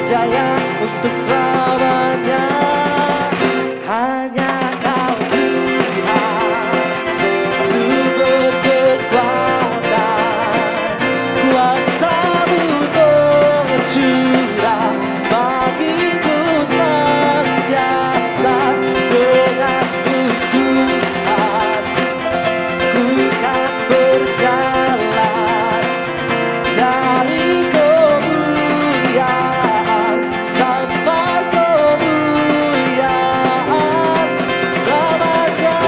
berjaya untuk selamanya. Hanya Kau Tuhan, sumber kekuatan, kuasa-Mu tercurah bagiku senantiasa. Dengan-Mu Tuhan, ku kan berjalan dari kemuliaan sampai kemuliaan selamanya.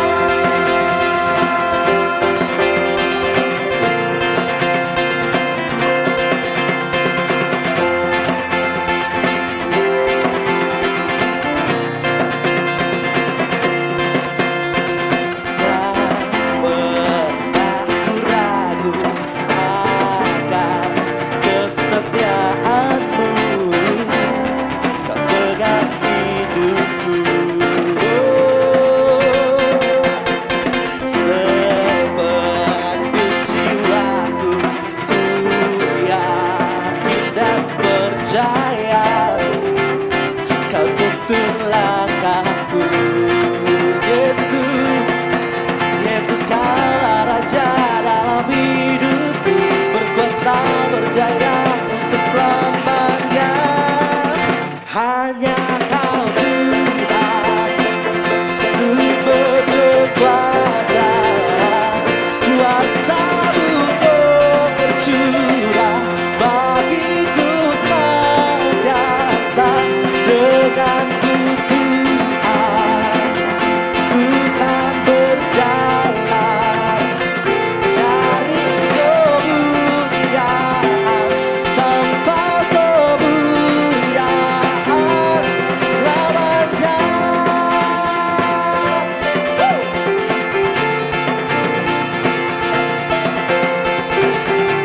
Tak pernah ku ragu akan kesetiaan-Mu, Kau pegang hidupku. Sepenuh jiwaku ku yakin dan percaya Kau tuntun langkahku. Yesus, Yesus Kaulah Raja dalam hidupku, berkuasa berjaya untuk selamanya. Hanya Kau Tuhan, sumber kekuatan, kuasa-Mu tercurah bagiku senantiasa. Dengan-Mu Tuhan, ku kan berjalan dari kemuliaan sampai kemuliaan selamanya.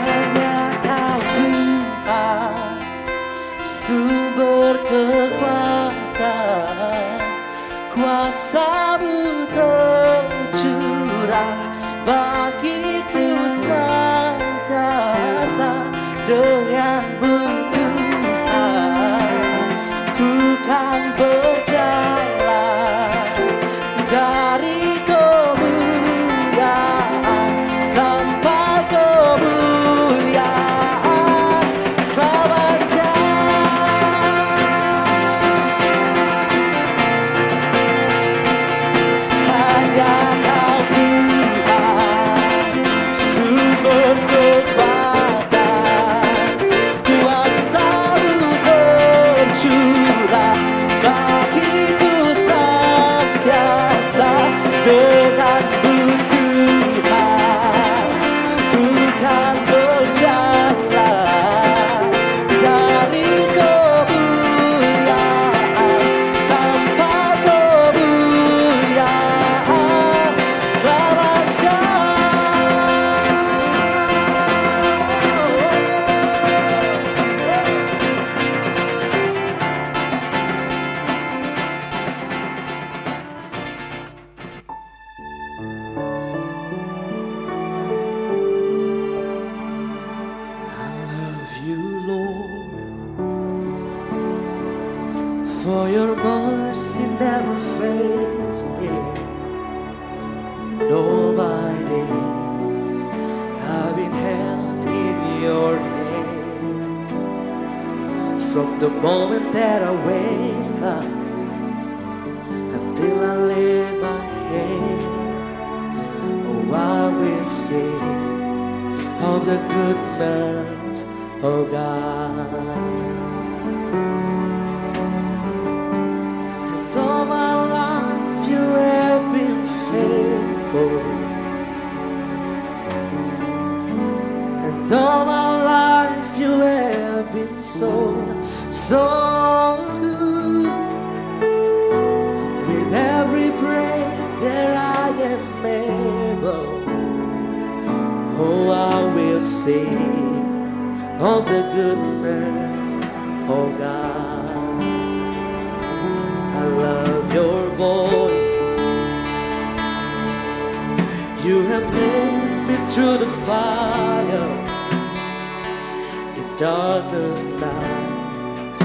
Hanya Kau Tuhan, sumber kekuatan, kuasa-Mu tercurah bagiku senantiasa. Dengan-Mu Tuhan, ku kan berjalan dari kemuliaan sampai kemuliaan selamanya. Hanya Kau Tuhan, sumber kekuatan, kuasa-Mu tercurah bagiku senantiasa. Dengan-Mu Tuhan, ku kan berjalan dari kemuliaan sampai kemuliaan selamanya. I love You, Lord, for Your mercy never fails me. And all my days I've been held in Your hand. From the moment that I wake up until I lay my head, oh, I will sing of the goodness of God. And all my life You have been faithful, and all my life You have been so good. With every breath that I am able, oh, I will sing of the goodness of God. I love Your voice. You have led me through the fire, in darkness night,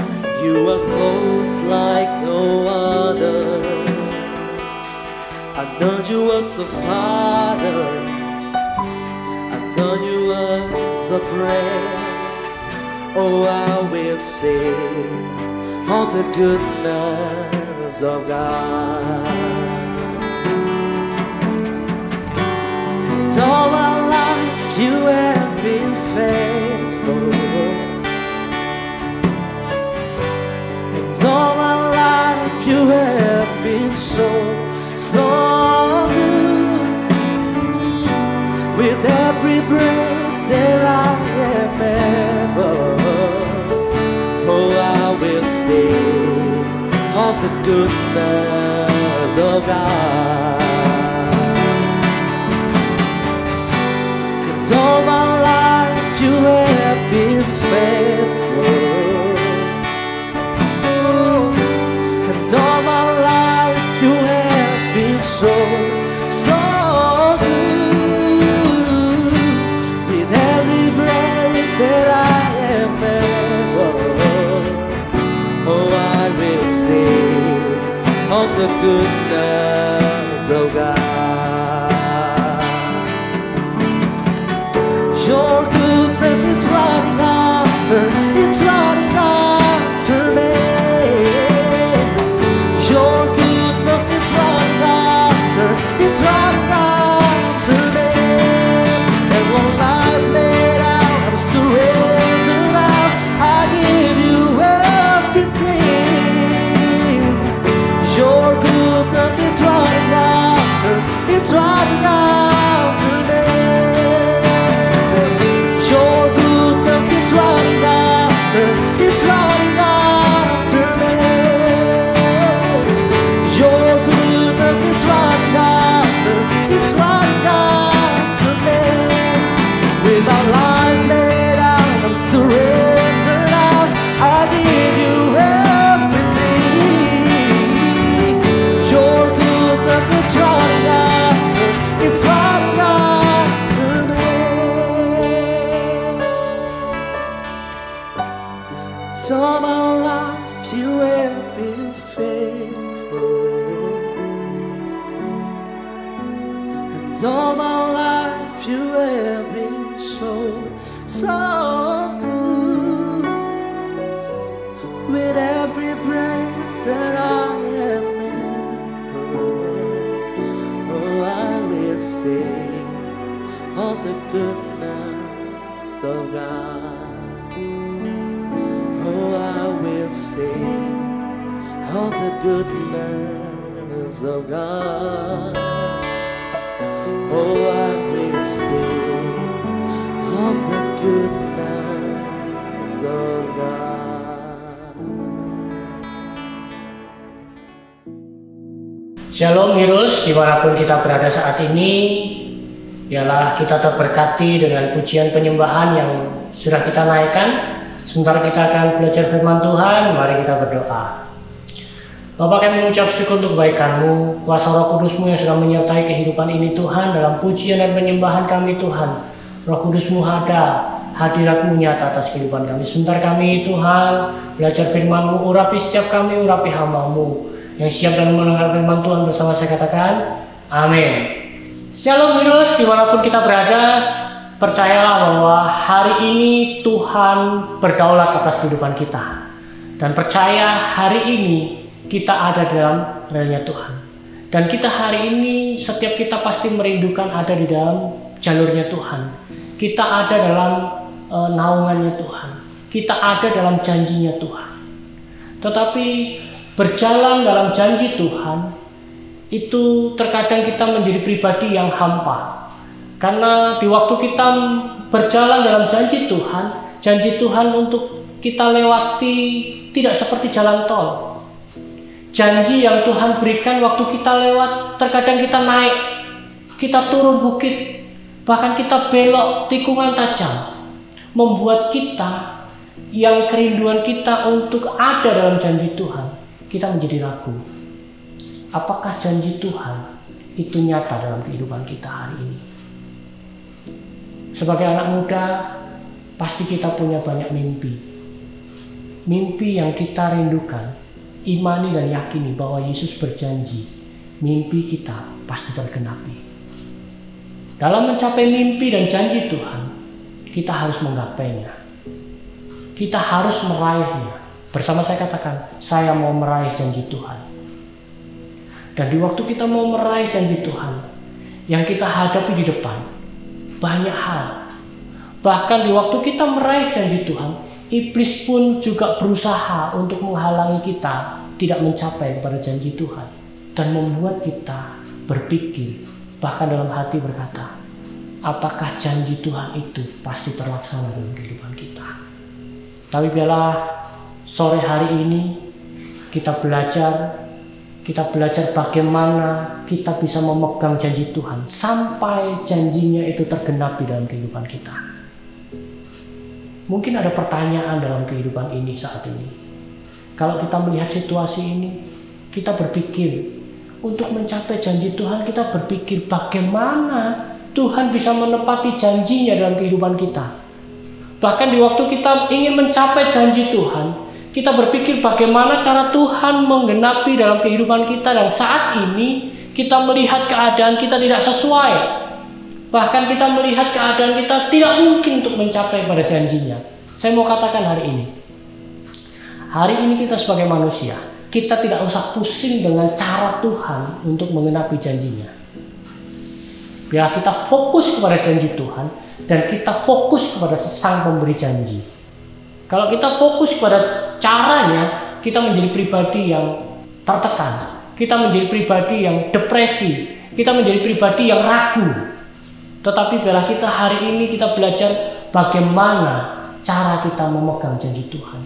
you are close like no other. I know you as a father, I know you as a friend. Oh, I will sing of the goodness of God. And all my life you have been faithful, and all my life you have been so good. With every breath that I am able, oh, I will sing of the goodness of God. And all my life you have been faithful, oh, and all my life you have been so good. With every breath that I am able, oh, I will sing of the goodness of God. Your goodness is running after, it's running after me. Your goodness is running after, it's running after me. And when I've laid out, I'm surrendered now. I give you everything. Your goodness is running after, it's running after me. Your goodness is running after, it's running after me. Your goodness is running after, it's running after me. With my life laid out, I'm surrendered now. I give you everything. Your goodness is running after, it's running after me. All my life you have been faithful, and all my life you have been so good. With every breath that I am able, oh, I will sing of the goodness of God. Oh, I will sing of the goodness of God. Oh, I will sing of the goodness of God. Shalom Heroes, dimanapun kita berada saat ini, biarlah kita terberkati dengan pujian penyembahan yang sudah kita naikkan. Sementara kita akan belajar firman Tuhan, mari kita berdoa. Bapa, kami mengucap syukur untuk kebaikan-Mu, kuasa Roh Kudus-Mu yang sudah menyertai kehidupan ini Tuhan, dalam pujian dan penyembahan kami Tuhan. Roh Kudus-Mu ada, hadirat-Mu nyata atas kehidupan kami. Sebentar kami Tuhan belajar firman-Mu, urapi setiap kami, urapi hamba-Mu yang siap dan mendengar firman Tuhan bersama saya katakan, amin. Shalom Heroes, dimanapun kita berada, percayalah bahwa hari ini Tuhan berdaulat atas kehidupan kita. Dan percaya hari ini kita ada dalam relnya Tuhan. Dan kita hari ini, setiap kita pasti merindukan ada di dalam jalurnya Tuhan. Kita ada dalam naungannya Tuhan. Kita ada dalam janjinya Tuhan. Tetapi berjalan dalam janji Tuhan, itu terkadang kita menjadi pribadi yang hampa. Karena di waktu kita berjalan dalam janji Tuhan untuk kita lewati tidak seperti jalan tol. Janji yang Tuhan berikan waktu kita lewat, terkadang kita naik, kita turun bukit, bahkan kita belok tikungan tajam, membuat kita yang kerinduan kita untuk ada dalam janji Tuhan, kita menjadi ragu. Apakah janji Tuhan itu nyata dalam kehidupan kita hari ini? Sebagai anak muda, pasti kita punya banyak mimpi. Mimpi yang kita rindukan, imani dan yakini bahwa Yesus berjanji, mimpi kita pasti tergenapi. Dalam mencapai mimpi dan janji Tuhan, kita harus menggapainya. Kita harus meraihnya. Bersama saya katakan, saya mau meraih janji Tuhan. Dan di waktu kita mau meraih janji Tuhan, yang kita hadapi di depan, banyak hal. Bahkan di waktu kita meraih janji Tuhan, iblis pun juga berusaha untuk menghalangi kita tidak mencapai kepada janji Tuhan. Dan membuat kita berpikir, bahkan dalam hati berkata, apakah janji Tuhan itu pasti terlaksana dalam kehidupan kita? Tapi biarlah sore hari ini kita belajar bagaimana kita bisa memegang janji Tuhan sampai janjinya itu tergenapi dalam kehidupan kita. Mungkin ada pertanyaan dalam kehidupan ini saat ini. Kalau kita melihat situasi ini, kita berpikir untuk mencapai janji Tuhan, kita berpikir bagaimana Tuhan bisa menepati janjinya dalam kehidupan kita. Bahkan di waktu kita ingin mencapai janji Tuhan, kita berpikir bagaimana cara Tuhan menggenapi dalam kehidupan kita, dan saat ini kita melihat keadaan kita tidak sesuai. Bahkan kita melihat keadaan kita tidak mungkin untuk mencapai pada janjinya. Saya mau katakan hari ini kita sebagai manusia, kita tidak usah pusing dengan cara Tuhan untuk menggenapi janjinya. Biar kita fokus kepada janji Tuhan dan kita fokus kepada Sang Pemberi janji. Kalau kita fokus pada caranya, kita menjadi pribadi yang tertekan, kita menjadi pribadi yang depresi, kita menjadi pribadi yang ragu. Tetapi biarlah kita hari ini kita belajar bagaimana cara kita memegang janji Tuhan.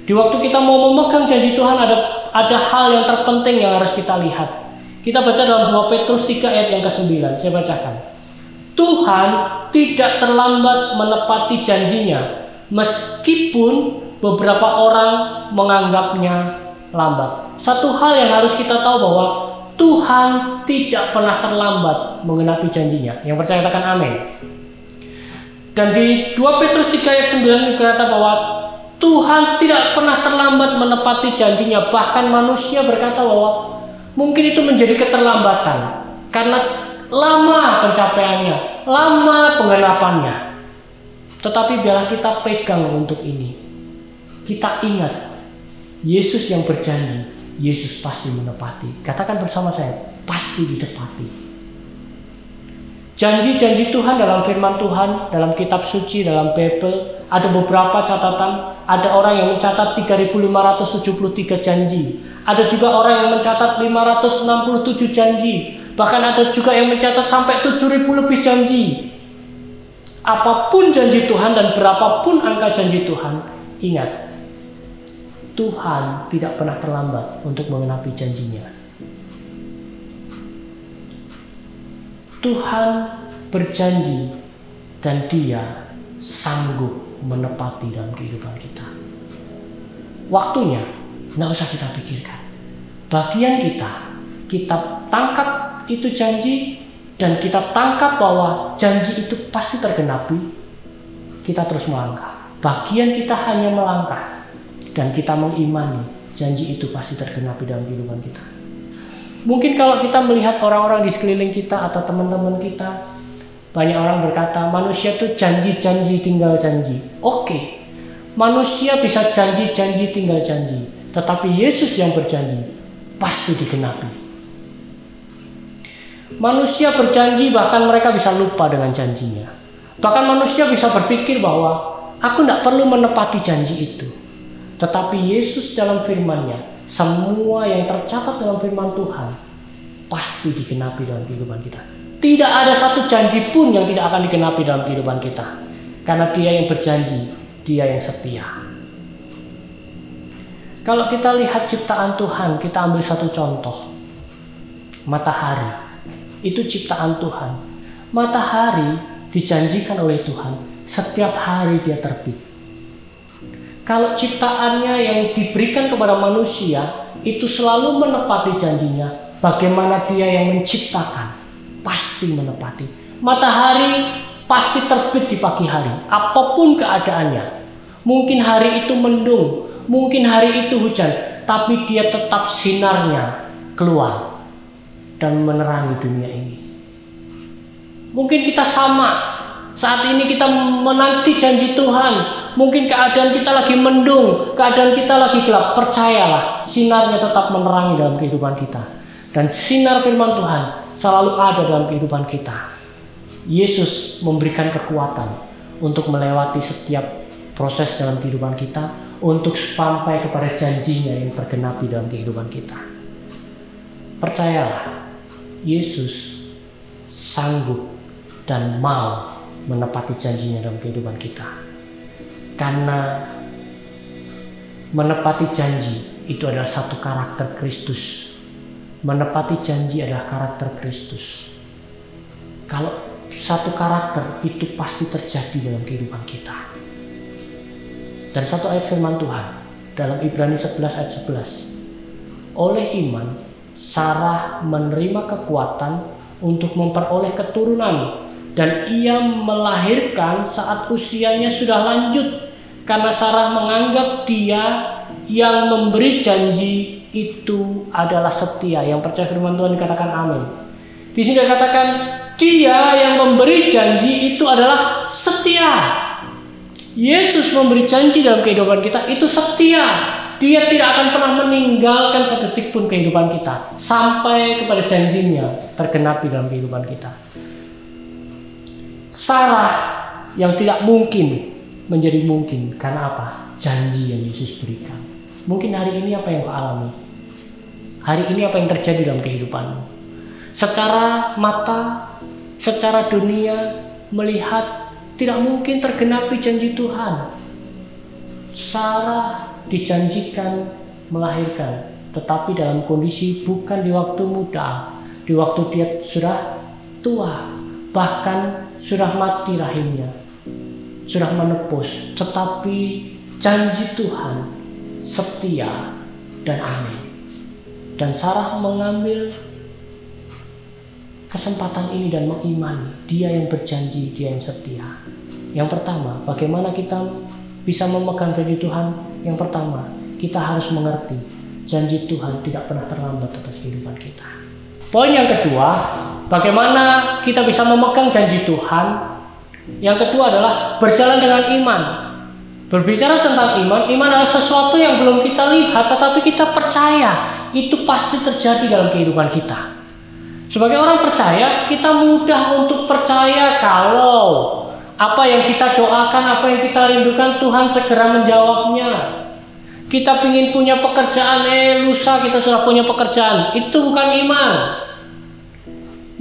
Di waktu kita mau memegang janji Tuhan, ada hal yang terpenting yang harus kita lihat. Kita baca dalam 2 Petrus 3 ayat yang ke-9. Saya bacakan. Tuhan tidak terlambat menepati janjinya, meskipun beberapa orang menganggapnya lambat. Satu hal yang harus kita tahu bahwa Tuhan tidak pernah terlambat menggenapi janjinya. Yang percaya katakan amin. Dan di 2 Petrus 3 ayat 9 berkata bahwa Tuhan tidak pernah terlambat menepati janjinya. Bahkan manusia berkata bahwa mungkin itu menjadi keterlambatan karena lama pencapaiannya, lama penggenapannya. Tetapi biarlah kita pegang untuk ini. Kita ingat, Yesus yang berjanji, Yesus pasti menepati. Katakan bersama saya, pasti ditepati. Janji-janji Tuhan dalam firman Tuhan, dalam kitab suci, dalam Bible, ada beberapa catatan. Ada orang yang mencatat 3.573 janji. Ada juga orang yang mencatat 567 janji. Bahkan ada juga yang mencatat sampai 7.000 lebih janji. Apapun janji Tuhan dan berapapun angka janji Tuhan, ingat, Tuhan tidak pernah terlambat untuk mengenapi janjinya. Tuhan berjanji dan Dia sanggup menepati dalam kehidupan kita. Waktunya tidak usah kita pikirkan. Bagian kita tangkap itu janji dan kita tangkap bahwa janji itu pasti tergenapi. Kita terus melangkah. Bagian kita hanya melangkah dan kita mengimani janji itu pasti tergenapi dalam kehidupan kita. Mungkin kalau kita melihat orang-orang di sekeliling kita atau teman-teman kita, banyak orang berkata manusia itu janji-janji tinggal janji. Oke, manusia bisa janji-janji tinggal janji, tetapi Yesus yang berjanji pasti digenapi. Manusia berjanji bahkan mereka bisa lupa dengan janjinya. Bahkan manusia bisa berpikir bahwa aku tidak perlu menepati janji itu. Tetapi Yesus dalam firman-Nya, semua yang tercatat dalam firman Tuhan pasti digenapi dalam kehidupan kita. Tidak ada satu janji pun yang tidak akan digenapi dalam kehidupan kita. Karena Dia yang berjanji, Dia yang setia. Kalau kita lihat ciptaan Tuhan, kita ambil satu contoh. Matahari, itu ciptaan Tuhan. Matahari dijanjikan oleh Tuhan, setiap hari dia terbit. Kalau ciptaannya yang diberikan kepada manusia itu selalu menepati janjinya, bagaimana Dia yang menciptakan pasti menepati. Matahari pasti terbit di pagi hari, apapun keadaannya. Mungkin hari itu mendung, mungkin hari itu hujan, tapi dia tetap sinarnya keluar dan menerangi dunia ini. Mungkin kita sama, saat ini kita menanti janji Tuhan. Mungkin keadaan kita lagi mendung, keadaan kita lagi gelap. Percayalah, sinarnya tetap menerangi dalam kehidupan kita. Dan sinar firman Tuhan selalu ada dalam kehidupan kita. Yesus memberikan kekuatan untuk melewati setiap proses dalam kehidupan kita, untuk sampai kepada janjinya yang tergenapi dalam kehidupan kita. Percayalah, Yesus sanggup dan mau menepati janjinya dalam kehidupan kita. Karena menepati janji itu adalah satu karakter Kristus. Menepati janji adalah karakter Kristus. Kalau satu karakter itu pasti terjadi dalam kehidupan kita. Dan satu ayat firman Tuhan dalam Ibrani 11 ayat 11. Oleh iman Sarah menerima kekuatan untuk memperoleh keturunan, dan ia melahirkan saat usianya sudah lanjut, karena Sarah menganggap dia yang memberi janji itu adalah setia. Yang percaya firman Tuhan dikatakan amin. Di sini dikatakan dia yang memberi janji itu adalah setia. Yesus memberi janji dalam kehidupan kita itu setia. Dia tidak akan pernah meninggalkan sedetik pun kehidupan kita sampai kepada janjinya tergenapi dalam kehidupan kita. Sarah yang tidak mungkin menjadi mungkin karena apa? Janji yang Yesus berikan. Mungkin hari ini apa yang kau alami? Hari ini apa yang terjadi dalam kehidupanmu? Secara mata, secara dunia melihat tidak mungkin tergenapi janji Tuhan. Sarah dijanjikan melahirkan, tetapi dalam kondisi bukan di waktu muda, di waktu dia sudah tua, bahkan sudah mati rahimnya, sudah menepus, tetapi janji Tuhan setia dan amin. Dan Sarah mengambil kesempatan ini dan mengimani dia yang berjanji, dia yang setia. Yang pertama, bagaimana kita bisa memegang janji Tuhan? Yang pertama, kita harus mengerti janji Tuhan tidak pernah terlambat atas kehidupan kita. Poin yang kedua, bagaimana kita bisa memegang janji Tuhan? Yang kedua adalah berjalan dengan iman. Berbicara tentang iman, iman adalah sesuatu yang belum kita lihat, tetapi kita percaya itu pasti terjadi dalam kehidupan kita. Sebagai orang percaya, kita mudah untuk percaya kalau apa yang kita doakan, apa yang kita rindukan, Tuhan segera menjawabnya. Kita ingin punya pekerjaan, lusa kita sudah punya pekerjaan. Itu bukan iman.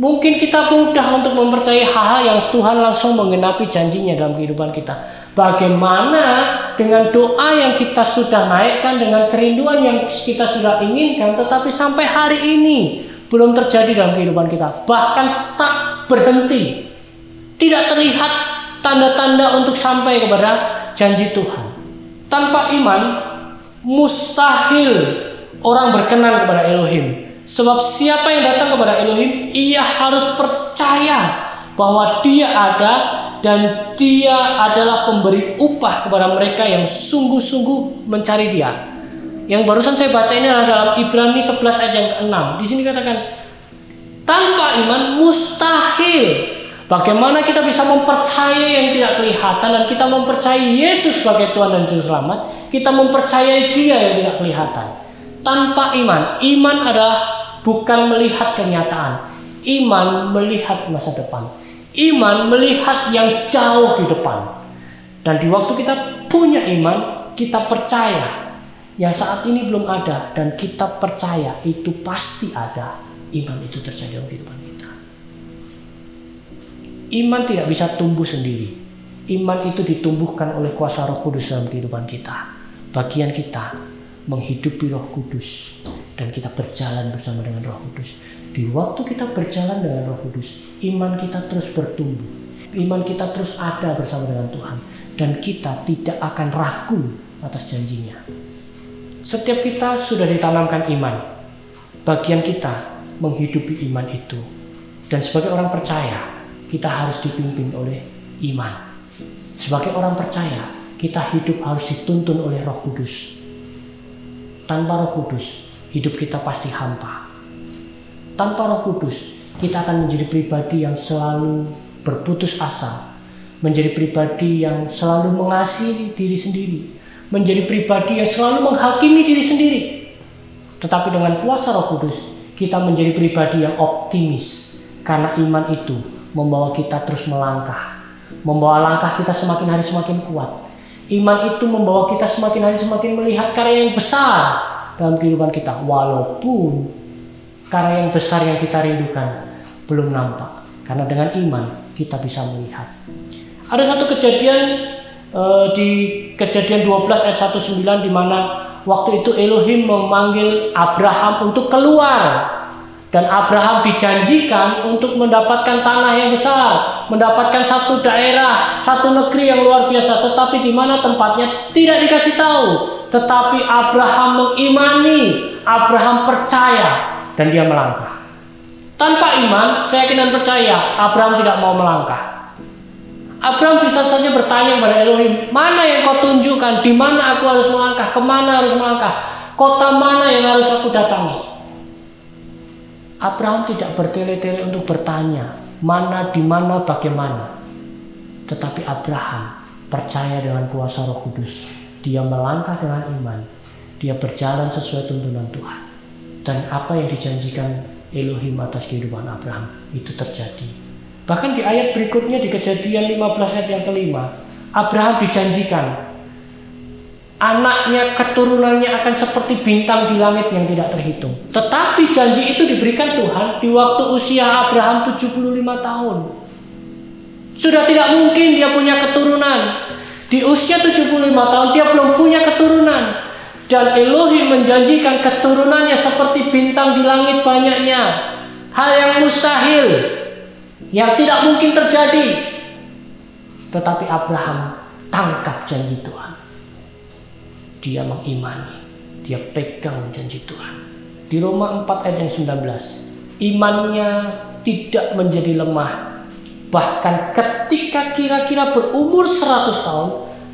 Mungkin kita mudah untuk mempercayai hal-hal yang Tuhan langsung menggenapi janjinya dalam kehidupan kita. Bagaimana dengan doa yang kita sudah naikkan, dengan kerinduan yang kita sudah inginkan, tetapi sampai hari ini belum terjadi dalam kehidupan kita. Bahkan stuck, berhenti. Tidak terlihat tanda-tanda untuk sampai kepada janji Tuhan. Tanpa iman, mustahil orang berkenan kepada Elohim. Sebab siapa yang datang kepada Elohim, ia harus percaya bahwa Dia ada dan Dia adalah pemberi upah kepada mereka yang sungguh-sungguh mencari Dia. Yang barusan saya baca ini adalah dalam Ibrani 11 ayat yang ke-6. Di sini katakan, tanpa iman mustahil. Bagaimana kita bisa mempercayai yang tidak kelihatan, dan kita mempercayai Yesus sebagai Tuhan dan Juru Selamat, kita mempercayai Dia yang tidak kelihatan. Tanpa iman, iman adalah bukan melihat kenyataan. Iman melihat masa depan. Iman melihat yang jauh di depan. Dan di waktu kita punya iman, kita percaya yang saat ini belum ada, dan kita percaya itu pasti ada. Iman itu terjadi dalam kehidupan kita. Iman tidak bisa tumbuh sendiri. Iman itu ditumbuhkan oleh kuasa Roh Kudus dalam kehidupan kita. Bagian kita menghidupi Roh Kudus dan kita berjalan bersama dengan Roh Kudus. Di waktu kita berjalan dengan Roh Kudus, iman kita terus bertumbuh. Iman kita terus ada bersama dengan Tuhan, dan kita tidak akan ragu atas janjinya. Setiap kita sudah ditanamkan iman. Bagian kita menghidupi iman itu. Dan sebagai orang percaya, kita harus dipimpin oleh iman. Sebagai orang percaya, kita hidup harus dituntun oleh Roh Kudus. Tanpa Roh Kudus, hidup kita pasti hampa. Tanpa Roh Kudus, kita akan menjadi pribadi yang selalu berputus asa, menjadi pribadi yang selalu mengasihi diri sendiri, menjadi pribadi yang selalu menghakimi diri sendiri. Tetapi dengan kuasa Roh Kudus, kita menjadi pribadi yang optimis, karena iman itu membawa kita terus melangkah, membawa langkah kita semakin hari semakin kuat. Iman itu membawa kita semakin hari semakin melihat karya yang besar dalam kehidupan kita, walaupun karya yang besar yang kita rindukan belum nampak. Karena dengan iman kita bisa melihat. Ada satu kejadian di Kejadian 12 ayat 19, di mana waktu itu Elohim memanggil Abraham untuk keluar. Dan Abraham dijanjikan untuk mendapatkan tanah yang besar, mendapatkan satu daerah, satu negeri yang luar biasa. Tetapi di mana tempatnya tidak dikasih tahu. Tetapi Abraham mengimani, Abraham percaya, dan dia melangkah. Tanpa iman, saya yakin dan percaya, Abraham tidak mau melangkah. Abraham bisa saja bertanya kepada Elohim, mana yang kau tunjukkan, di mana aku harus melangkah, kemana harus melangkah, kota mana yang harus aku datangi. Abraham tidak bertele-tele untuk bertanya, mana, di mana, bagaimana. Tetapi Abraham percaya dengan kuasa Roh Kudus. Dia melangkah dengan iman. Dia berjalan sesuai tuntunan Tuhan. Dan apa yang dijanjikan Elohim atas kehidupan Abraham, itu terjadi. Bahkan di ayat berikutnya, di Kejadian 15 ayat yang kelima, Abraham dijanjikan anaknya, keturunannya akan seperti bintang di langit yang tidak terhitung. Tetapi janji itu diberikan Tuhan di waktu usia Abraham 75 tahun. Sudah tidak mungkin dia punya keturunan. Di usia 75 tahun dia belum punya keturunan. Dan Elohim menjanjikan keturunannya seperti bintang di langit banyaknya. Hal yang mustahil, yang tidak mungkin terjadi. Tetapi Abraham tangkap janji Tuhan. Dia mengimani, dia pegang janji Tuhan. Di Roma 4 ayat yang 19, imannya tidak menjadi lemah. Bahkan ketika kira-kira berumur 100 tahun,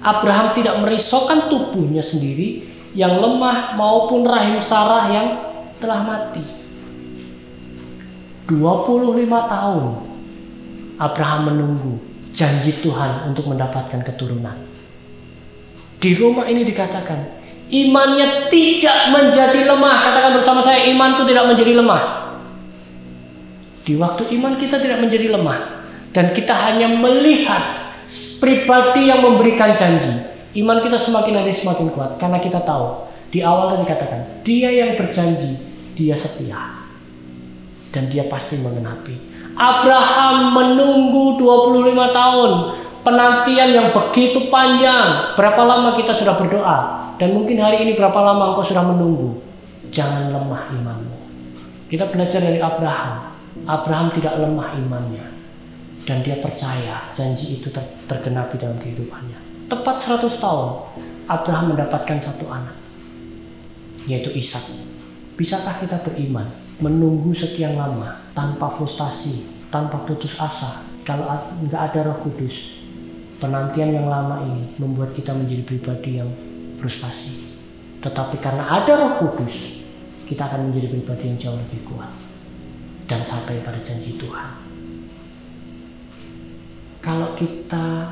Abraham tidak merisaukan tubuhnya sendiri yang lemah maupun rahim Sarah yang telah mati. 25 tahun Abraham menunggu janji Tuhan untuk mendapatkan keturunan. Di Roma ini dikatakan, imannya tidak menjadi lemah. Katakan bersama saya, imanku tidak menjadi lemah. Di waktu iman kita tidak menjadi lemah, dan kita hanya melihat pribadi yang memberikan janji, iman kita semakin hari semakin kuat. Karena kita tahu, di awal tadi dikatakan, dia yang berjanji, dia setia. Dan dia pasti menggenapi. Abraham menunggu 25 tahun. Penantian yang begitu panjang. Berapa lama kita sudah berdoa, dan mungkin hari ini berapa lama engkau sudah menunggu. Jangan lemah imanmu. Kita belajar dari Abraham. Abraham tidak lemah imannya, dan dia percaya janji itu tergenapi dalam kehidupannya. Tepat 100 tahun Abraham mendapatkan satu anak, yaitu Ishak. Bisakah kita beriman menunggu sekian lama tanpa frustasi, tanpa putus asa? Kalau nggak ada Roh Kudus, penantian yang lama ini membuat kita menjadi pribadi yang frustasi. Tetapi karena ada Roh Kudus, kita akan menjadi pribadi yang jauh lebih kuat dan sampai pada janji Tuhan. Kalau kita,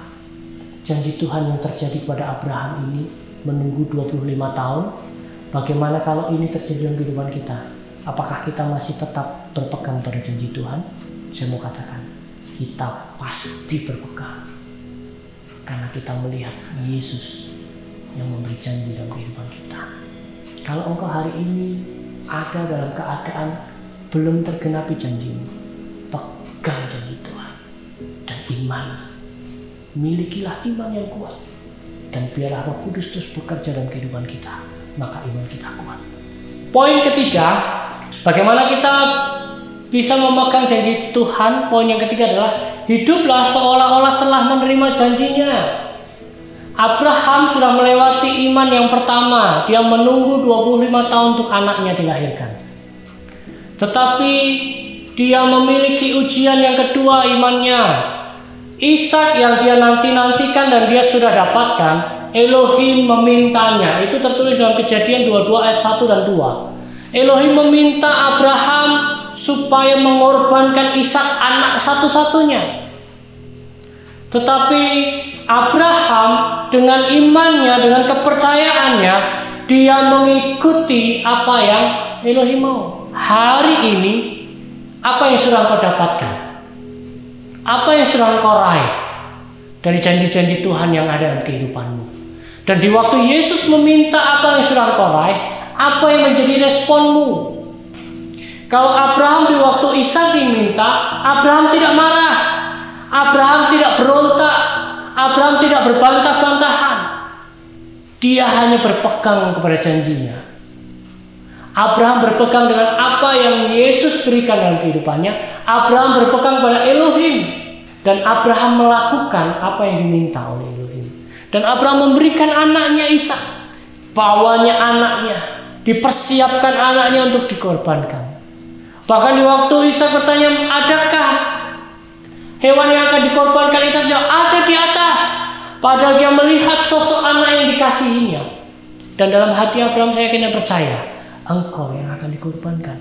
janji Tuhan yang terjadi kepada Abraham ini menunggu 25 tahun, bagaimana kalau ini terjadi dalam kehidupan kita? Apakah kita masih tetap berpegang pada janji Tuhan? Saya mau katakan, kita pasti berpegang. Karena kita melihat Yesus yang memberi janji dalam kehidupan kita. Kalau engkau hari ini ada dalam keadaan belum tergenapi janjimu, pegang janji Tuhan dan iman. Milikilah iman yang kuat, dan biarlah Roh Kudus terus bekerja dalam kehidupan kita, maka iman kita kuat. Poin ketiga, bagaimana kita bisa memegang janji Tuhan? Poin yang ketiga adalah hiduplah seolah-olah telah menerima janjinya. Abraham sudah melewati iman yang pertama. Dia menunggu 25 tahun untuk anaknya dilahirkan. Tetapi dia memiliki ujian yang kedua imannya. Ishak yang dia nanti-nantikan dan dia sudah dapatkan, Elohim memintanya. Itu tertulis dalam Kejadian 22 ayat 1 dan 2. Elohim meminta Abraham supaya mengorbankan Ishak, anak satu-satunya. Tetapi Abraham dengan imannya, dengan kepercayaannya, dia mengikuti apa yang Elohim mau. Hari ini, apa yang sudah engkau dapatkan? Apa yang sudah engkau raih dari janji-janji Tuhan yang ada dalam kehidupanmu? Dan di waktu Yesus meminta apa yang sudah engkau raih, apa yang menjadi responmu? Kalau Abraham di waktu Ishak diminta, Abraham tidak marah, Abraham tidak berontak, Abraham tidak berbantah-bantahan. Dia hanya berpegang kepada janjinya. Abraham berpegang dengan apa yang Yesus berikan dalam kehidupannya. Abraham berpegang pada Elohim. Dan Abraham melakukan apa yang diminta oleh Elohim. Dan Abraham memberikan anaknya Ishak. Bawanya anaknya. Dipersiapkan anaknya untuk dikorbankan. Bahkan di waktu Ishak bertanya, adakah hewan yang akan dikorbankan? Ishak jawab, ada di atas. Padahal dia melihat sosok anak yang dikasihinya. Dan dalam hati Abraham saya kena percaya, engkau yang akan dikorbankan.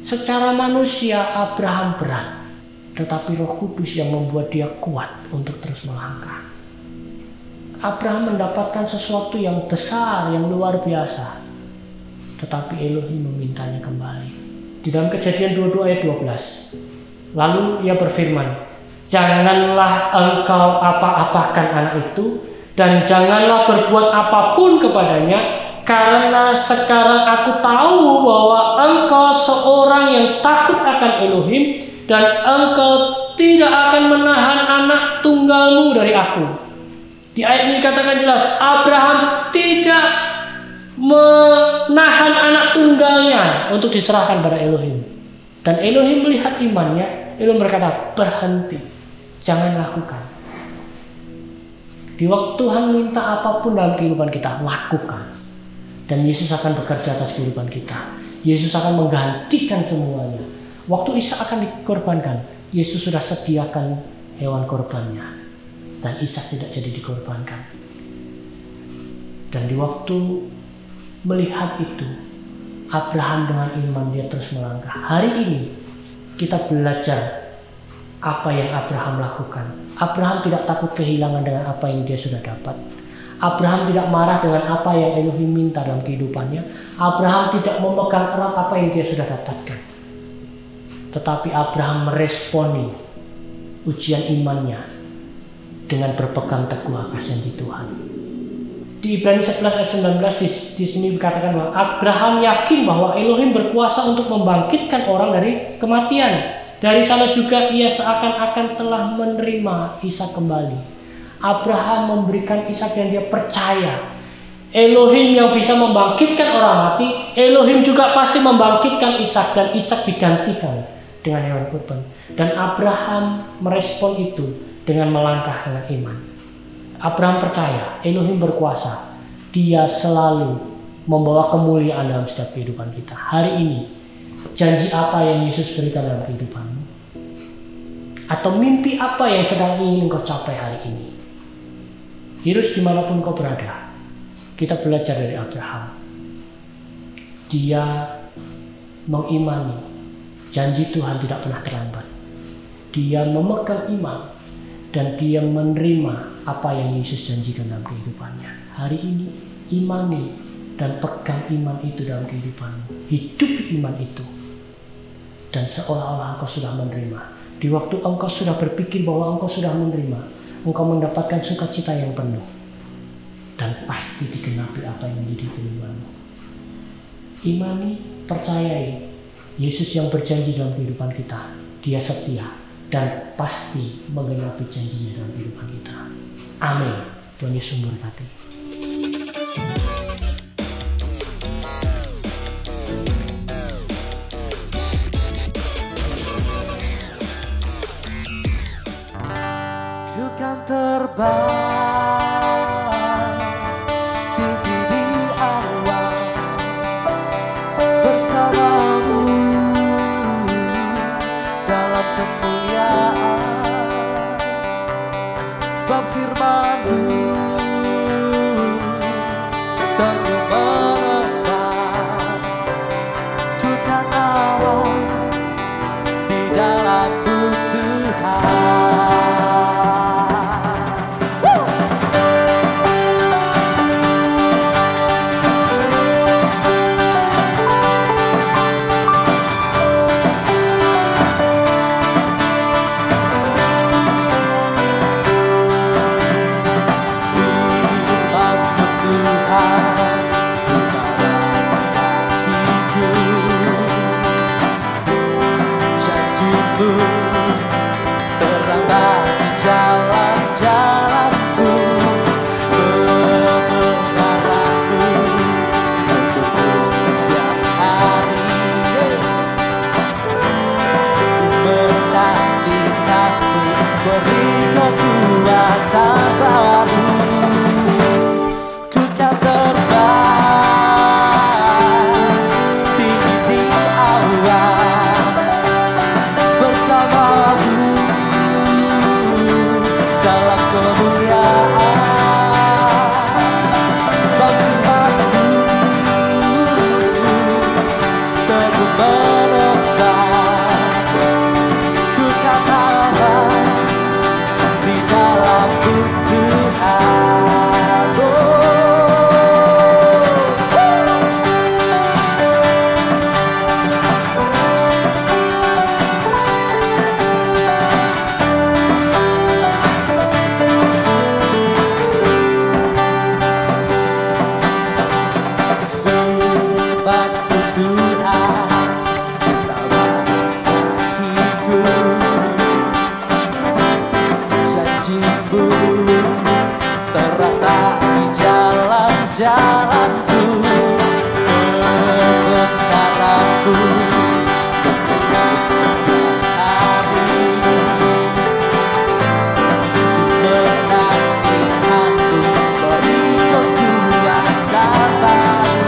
Secara manusia Abraham berat, tetapi Roh Kudus yang membuat dia kuat untuk terus melangkah. Abraham mendapatkan sesuatu yang besar, yang luar biasa, tetapi Elohim memintanya kembali. Di dalam Kejadian 22 ayat 12, lalu ia berfirman, janganlah engkau apa-apakan anak itu, dan janganlah berbuat apapun kepadanya, karena sekarang aku tahu bahwa engkau seorang yang takut akan Elohim, dan engkau tidak akan menahan anak tunggalmu dari aku. Di ayat ini dikatakan jelas, Abraham tidak menahan anak tunggalnya untuk diserahkan pada Elohim. Dan Elohim melihat imannya, Elohim berkata, berhenti, jangan lakukan. Di waktu Tuhan minta apapun dalam kehidupan kita, lakukan. Dan Yesus akan bekerja atas kehidupan kita. Yesus akan menggantikan semuanya. Waktu Ishak akan dikorbankan, Yesus sudah sediakan hewan korbannya. Dan Ishak tidak jadi dikorbankan. Dan di waktu melihat itu, Abraham dengan iman dia terus melangkah. Hari ini kita belajar apa yang Abraham lakukan. Abraham tidak takut kehilangan dengan apa yang dia sudah dapat. Abraham tidak marah dengan apa yang Elohim minta dalam kehidupannya. Abraham tidak memegang erat apa yang dia sudah dapatkan. Tetapi Abraham meresponi ujian imannya dengan berpegang teguh atas janji Tuhan. Di Ibrani 11 ayat 19 di sini dikatakan bahwa Abraham yakin bahwa Elohim berkuasa untuk membangkitkan orang dari kematian. Dari sana juga ia seakan-akan telah menerima Ishak kembali. Abraham memberikan Ishak yang dia percaya. Elohim yang bisa membangkitkan orang mati, Elohim juga pasti membangkitkan Ishak, dan Ishak digantikan dengan hewan kurban. Dan Abraham merespon itu dengan melangkah dengan iman. Abraham percaya Elohim berkuasa. Dia selalu membawa kemuliaan dalam setiap kehidupan kita. Hari ini, janji apa yang Yesus berikan dalam kehidupanmu? Atau mimpi apa yang sedang ingin engkau capai hari ini? Hirus dimanapun kau berada, kita belajar dari Abraham. Dia mengimani janji Tuhan tidak pernah terlambat. Dia memegang iman dan dia menerima apa yang Yesus janjikan dalam kehidupannya. Hari ini imani dan pegang iman itu dalam kehidupanmu. Hidup iman itu. Dan seolah-olah engkau sudah menerima. Di waktu engkau sudah berpikir bahwa engkau sudah menerima, engkau mendapatkan sukacita yang penuh. Dan pasti digenapi apa yang menjadi firman-Mu. Imani, percayai Yesus yang berjanji dalam kehidupan kita. Dia setia dan pasti menggenapi janjinya dalam kehidupan kita. Amin. Tuhan Yesus memberkati. Ku kan terbang tinggi di awan bersamamu dalam kemuliaan. teguh menetap. Ku kan awal di dalam-Mu Tuhan. Terang bagi jalan-jalanku, mengenalmu untukku setiap hari. Ku menantikanmu, beri kekuatan baru. Ku kan terbang tinggi di awan bersamamu dalam kemuliaan. Sebab firman-Mu teguh menetap. Ku kan aman di dalam-Mu Tuhan. Firman-Mu Tuhan, kakiku, janji-Mu terang bagi jalan-jalanku, kebenaran-Mu untukku setiap hari. Menantikanmu, beri kekuatan baru.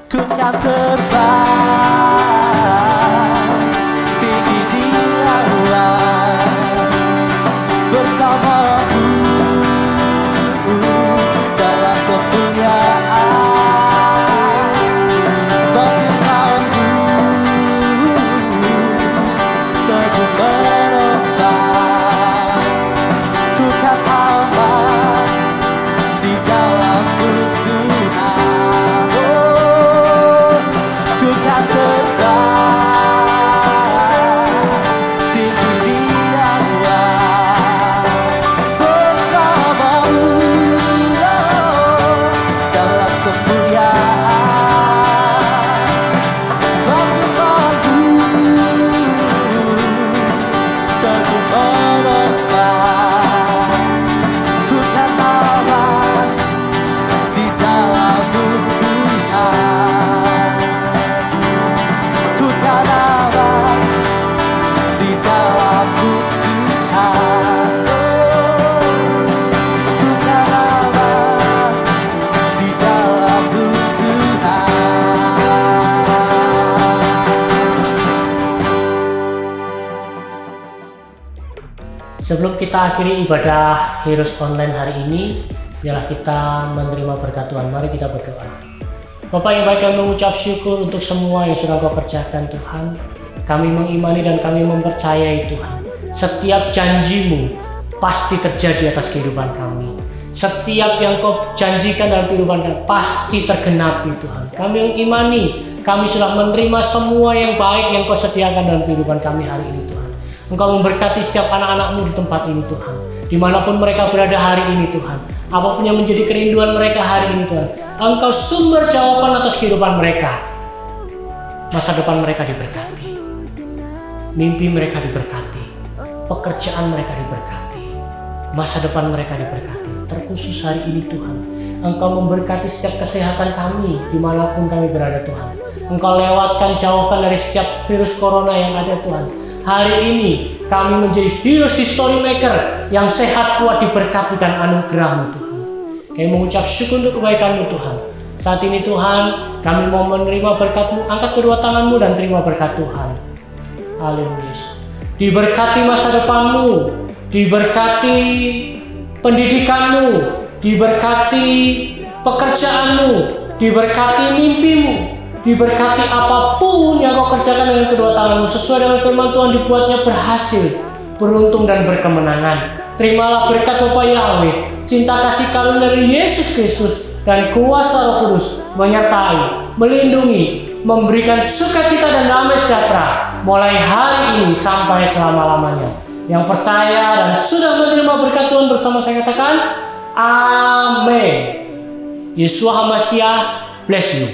Ku kan terbang tinggi di awan bersamamu dalam kemuliaan. Sebab firman-Mu teguh menetap. Ku kan aman di dalam-Mu Tuhan. Ku kan terbang tinggi di awan bersamamu dalam kemuliaan. Sebab firman-Mu teguh menetap. Ku kan aman di dalam-Mu Tuhan. Ku kan aman di dalam-Mu Tuhan. Ku kan aman di dalam-Mu Tuhan. Sebelum kita akhiri ibadah Heroes Online hari ini, biarlah kita menerima berkat Tuhan. Mari kita berdoa. Bapa yang baik, kami mengucap syukur untuk semua yang sudah Kau kerjakan Tuhan. Kami mengimani dan kami mempercayai Tuhan, setiap janji-Mu pasti terjadi atas kehidupan kami. Setiap yang Kau janjikan dalam kehidupan kami pasti tergenapi Tuhan. Kami mengimani, kami sudah menerima semua yang baik yang Kau sediakan dalam kehidupan kami hari ini Tuhan. Engkau memberkati setiap anak-anak-Mu di tempat ini Tuhan, dimanapun mereka berada hari ini Tuhan. Apapun yang menjadi kerinduan mereka hari ini Tuhan, Engkau sumber jawaban atas kehidupan mereka. Masa depan mereka diberkati, mimpi mereka diberkati, pekerjaan mereka diberkati, masa depan mereka diberkati. Terkhusus hari ini Tuhan, Engkau memberkati setiap kesehatan kami dimanapun kami berada Tuhan. Engkau lewatkan, jauhkan dari setiap virus corona yang ada Tuhan. Hari ini kami menjadi Heroes History Maker yang sehat, kuat, diberkati dan anugerah-Mu Tuhan. Kami mengucap syukur untuk kebaikan-Mu Tuhan. Saat ini Tuhan, kami mau menerima berkat-Mu. Angkat kedua tangan-Mu dan terima berkat Tuhan. Haleluya. Diberkati masa depan-Mu, diberkati pendidikan-Mu, diberkati pekerjaanmu, diberkati mimpimu, diberkati apapun yang kau kerjakan dengan kedua tanganmu. Sesuai dengan firman Tuhan, dibuatnya berhasil, beruntung dan berkemenangan. Terimalah berkat Bapa Yahweh, cinta kasih karunia dari Yesus Kristus, dan kuasa Roh Kudus menyertai, melindungi, memberikan sukacita dan damai sejahtera mulai hari ini sampai selama-lamanya. Yang percaya dan sudah menerima berkat Tuhan bersama saya katakan, Amin. Yeshua HaMashiach bless you.